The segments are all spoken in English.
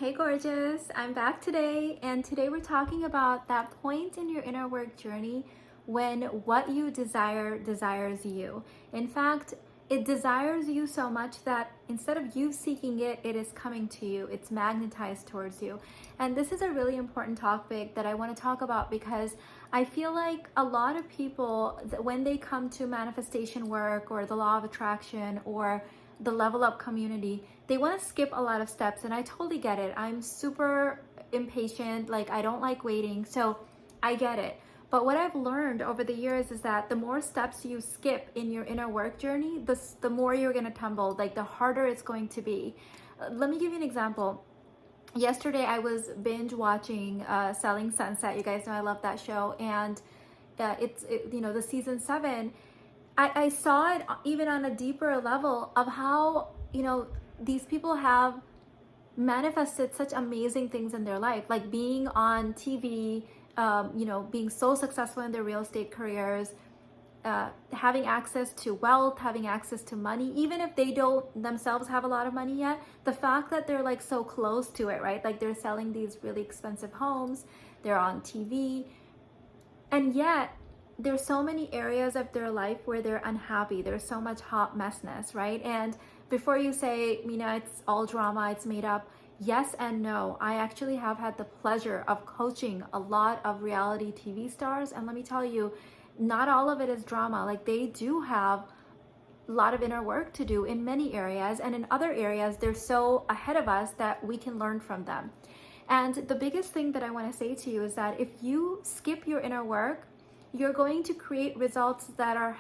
Hey gorgeous, I'm back today, and today we're talking about that point in your inner work journey when what you desire desires you. In fact, it desires you so much that instead of you seeking it, it is coming to you. It's magnetized towards you. And this is a really important topic that I want to talk about because I feel like a lot of people, when they come to manifestation work or the law of attraction or the level up community, they want to skip a lot of steps, and I totally get it. I'm super impatient, like I don't like waiting, so I get it. But what I've learned over the years is that the more steps you skip in your inner work journey, the more you're going to tumble, like the harder it's going to be. Let me give you an example. Yesterday I was binge watching Selling Sunset. You guys know I love that show, and the season 7. I saw it even on a deeper level of how, these people have manifested such amazing things in their life, like being on TV, being so successful in their real estate careers, having access to wealth, having access to money, even if they don't themselves have a lot of money yet. The fact that they're like so close to it, right? Like they're selling these really expensive homes, they're on TV, and yet there's so many areas of their life where they're unhappy. There's so much hot messness, right? And before you say, Mina, it's all drama, it's made up, yes and no. I actually have had the pleasure of coaching a lot of reality TV stars, and let me tell you, not all of it is drama. Like they do have a lot of inner work to do in many areas, and in other areas they're so ahead of us that we can learn from them. And the biggest thing that I want to say to you is that if you skip your inner work, you're going to create results that are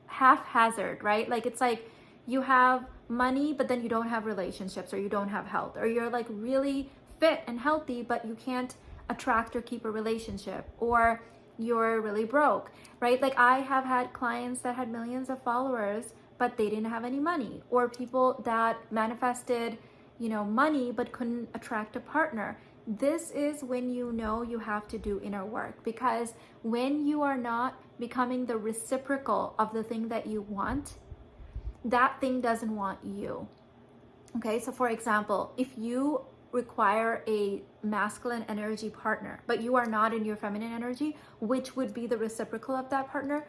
haphazard, right? Like it's like you have money, but then you don't have relationships, or you don't have health, or you're like really fit and healthy, but you can't attract or keep a relationship, or you're really broke, right? Like I have had clients that had millions of followers, but they didn't have any money, or people that manifested, money, but couldn't attract a partner. This is when you know you have to do inner work, because when you are not becoming the reciprocal of the thing that you want, that thing doesn't want you. Okay, so for example, if you require a masculine energy partner, but you are not in your feminine energy, which would be the reciprocal of that partner,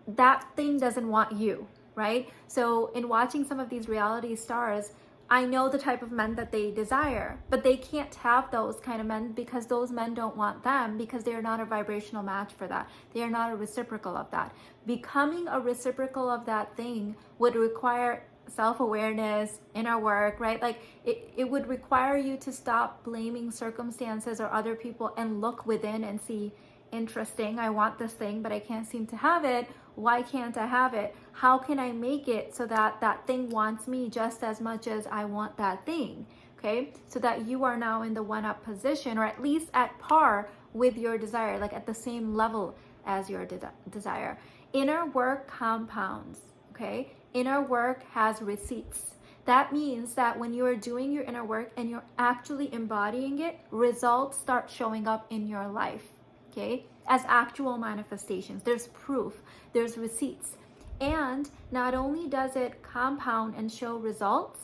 that thing doesn't want you, right? So in watching some of these reality stars, I know the type of men that they desire, but they can't have those kind of men because those men don't want them, because they are not a vibrational match for that. They are not a reciprocal of that. Becoming a reciprocal of that thing would require self-awareness, inner work, right? Like it would require you to stop blaming circumstances or other people and look within and see, interesting, I want this thing, but I can't seem to have it. Why can't I have it? How can I make it so that that thing wants me just as much as I want that thing? Okay, so that you are now in the one-up position, or at least at par with your desire, like at the same level as your desire. Inner work compounds, okay? Inner work has receipts. That means that when you are doing your inner work and you're actually embodying it, results start showing up in your life. Okay, as actual manifestations. There's proof, there's receipts. And not only does it compound and show results,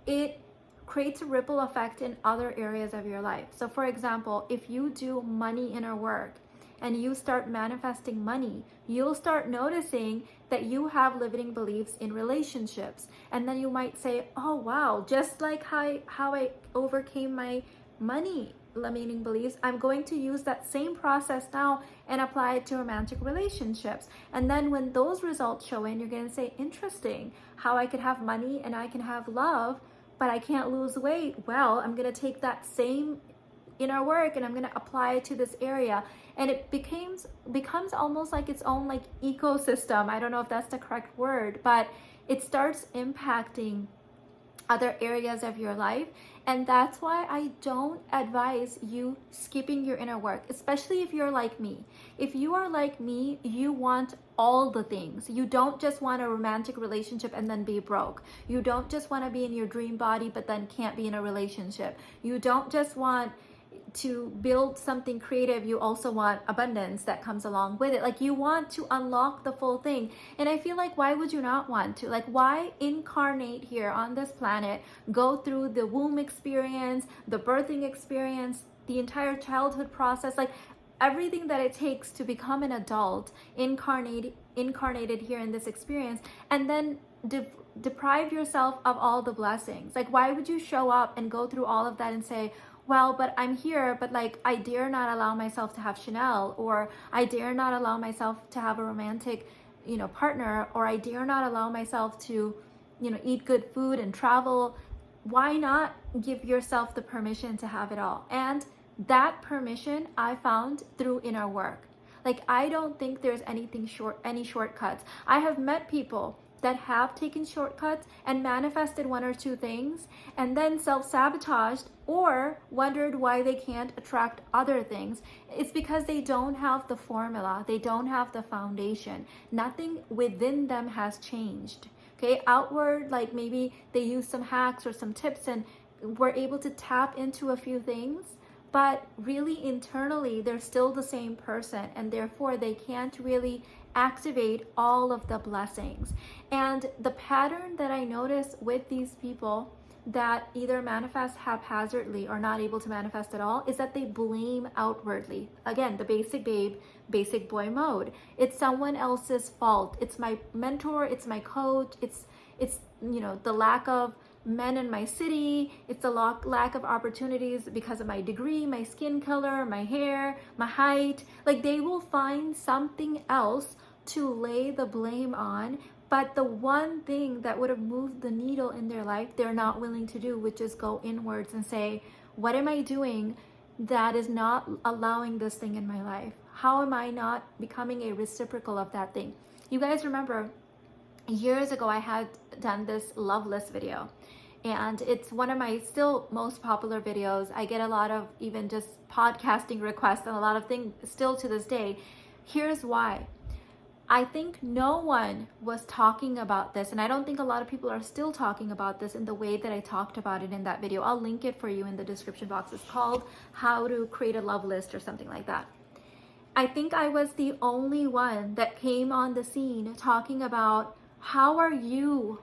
it creates a ripple effect in other areas of your life. So for example, if you do money inner work and you start manifesting money, you'll start noticing that you have limiting beliefs in relationships. And then you might say, oh wow, just like how I overcame my money limiting beliefs, I'm going to use that same process now and apply it to romantic relationships. And then when those results show in, you're going to say, interesting, how I could have money and I can have love, but I can't lose weight. Well, I'm going to take that same inner work and I'm going to apply it to this area, and it becomes almost like its own like ecosystem. I don't know if that's the correct word, but it starts impacting other areas of your life. And that's why I don't advise you skipping your inner work, especially if you're like me. If you are like me, you want all the things. You don't just want a romantic relationship and then be broke. You don't just want to be in your dream body but then can't be in a relationship. You don't just want to build something creative, you also want abundance that comes along with it. Like, you want to unlock the full thing. And I feel like, why would you not want to? Like, why incarnate here on this planet, go through the womb experience, the birthing experience, the entire childhood process, like everything that it takes to become an adult, incarnated here in this experience, and then deprive yourself of all the blessings? Like, why would you show up and go through all of that and say, well, but I'm here, but like, I dare not allow myself to have Chanel, or I dare not allow myself to have a romantic, partner, or I dare not allow myself to, eat good food and travel. Why not give yourself the permission to have it all? And that permission I found through inner work. Like, I don't think there's any shortcuts. I have met people that have taken shortcuts and manifested one or two things and then self-sabotaged or wondered why they can't attract other things. It's because they don't have the formula. They don't have the foundation. Nothing within them has changed. Okay, outward, like maybe they use some hacks or some tips and were able to tap into a few things, but really internally they're still the same person, and therefore they can't really activate all of the blessings. And the pattern that I notice with these people that either manifest haphazardly or not able to manifest at all is that they blame outwardly. Again, the basic babe, basic boy mode. It's someone else's fault. It's my mentor, it's my coach, it's the lack of men in my city, it's the lack of opportunities because of my degree, my skin color, my hair, my height. Like, they will find something else to lay the blame on, but the one thing that would have moved the needle in their life, they're not willing to do, which is go inwards and say, what am I doing that is not allowing this thing in my life? How am I not becoming a reciprocal of that thing? You guys remember years ago I had done this love list video, and it's one of my still most popular videos. I get a lot of even just podcasting requests and a lot of things still to this day. Here's why. I think no one was talking about this, and I don't think a lot of people are still talking about this in the way that I talked about it in that video. I'll link it for you in the description box. It's called How to Create a Love List or something like that. I think I was the only one that came on the scene talking about, how are you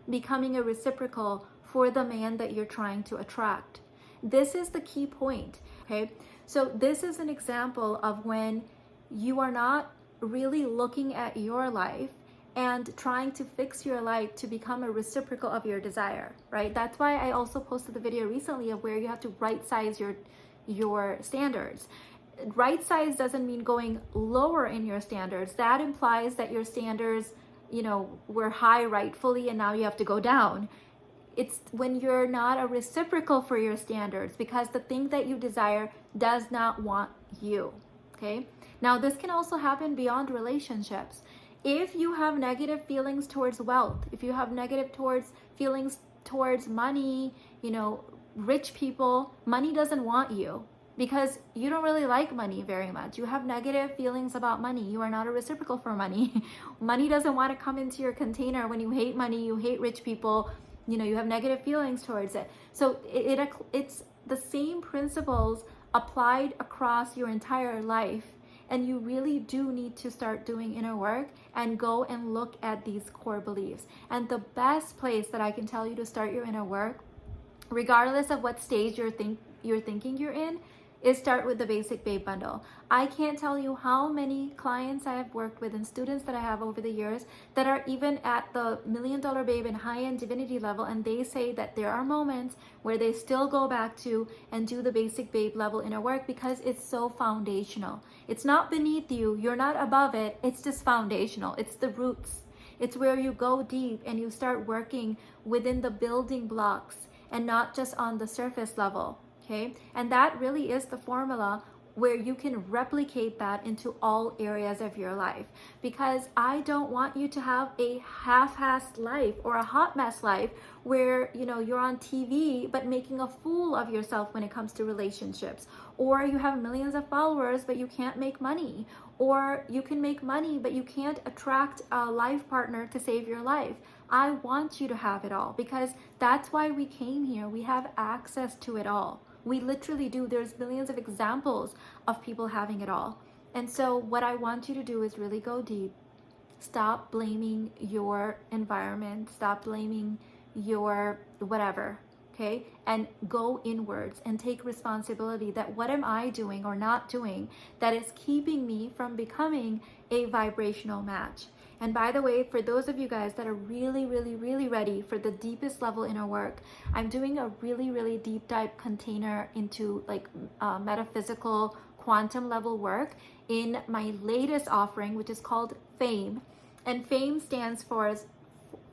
becoming a reciprocal for the man that you're trying to attract? This is the key point, okay? So this is an example of when you are not really looking at your life and trying to fix your life to become a reciprocal of your desire, right? That's why I also posted the video recently of where you have to right size your standards. Right size doesn't mean going lower in your standards. That implies that your standards, were high rightfully and now you have to go down. It's when you're not a reciprocal for your standards because the thing that you desire does not want you, okay? Now, this can also happen beyond relationships. If you have negative feelings towards wealth, if you have negative feelings towards money, rich people, money doesn't want you because you don't really like money very much. You have negative feelings about money. You are not a reciprocal for money. Money doesn't want to come into your container. When you hate money, you hate rich people, you have negative feelings towards it. So it's the same principles applied across your entire life. And you really do need to start doing inner work and go and look at these core beliefs. And the best place that I can tell you to start your inner work, regardless of what stage you're thinking you're in, is start with the Basic Babe Bundle. I can't tell you how many clients I have worked with and students that I have over the years that are even at the $1 Million Babe and high-end divinity level, and they say that there are moments where they still go back to and do the Basic Babe level inner work because it's so foundational. It's not beneath you, you're not above it, it's just foundational. It's the roots. It's where you go deep and you start working within the building blocks and not just on the surface level. Okay, and that really is the formula where you can replicate that into all areas of your life, because I don't want you to have a half-assed life or a hot mess life where you're on TV but making a fool of yourself when it comes to relationships, or you have millions of followers but you can't make money, or you can make money but you can't attract a life partner to save your life. I want you to have it all because that's why we came here. We have access to it all. We literally do. There's millions of examples of people having it all. And so what I want you to do is really go deep. Stop blaming your environment. Stop blaming your whatever, okay? And go inwards and take responsibility that what am I doing or not doing that is keeping me from becoming a vibrational match. And by the way, for those of you guys that are really, really, really ready for the deepest level inner work, I'm doing a really, really deep dive container into like metaphysical quantum level work in my latest offering, which is called FAME. And FAME stands for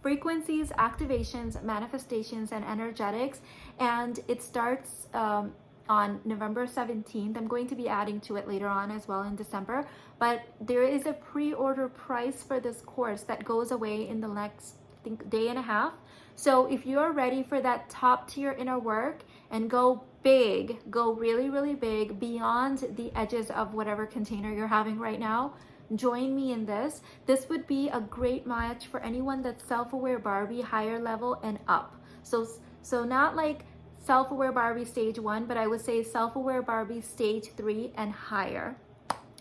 frequencies, activations, manifestations, and energetics. And it starts on November 17th. I'm going to be adding to it later on as well in December. But there is a pre-order price for this course that goes away in the next, I think, day and a half. So if you're ready for that top tier inner work and go big, go really, really big beyond the edges of whatever container you're having right now, join me in this. This would be a great match for anyone that's self-aware Barbie, higher level and up. So not like self-aware Barbie stage 1, but I would say self-aware Barbie stage 3 and higher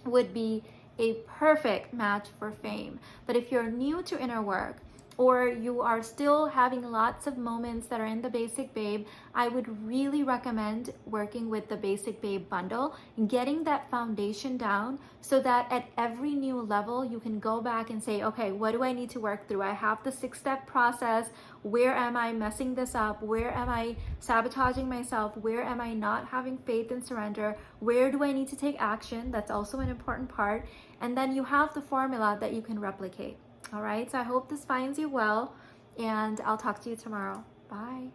would be a perfect match for FAME. But if you're new to inner work, or you are still having lots of moments that are in the Basic Babe, I would really recommend working with the Basic Babe bundle and getting that foundation down so that at every new level you can go back and say, okay, what do I need to work through? I have the 6-step process. Where am I messing this up? Where am I sabotaging myself? Where am I not having faith and surrender? Where do I need to take action? That's also an important part. And then you have the formula that you can replicate. All right, so I hope this finds you well, and I'll talk to you tomorrow. Bye.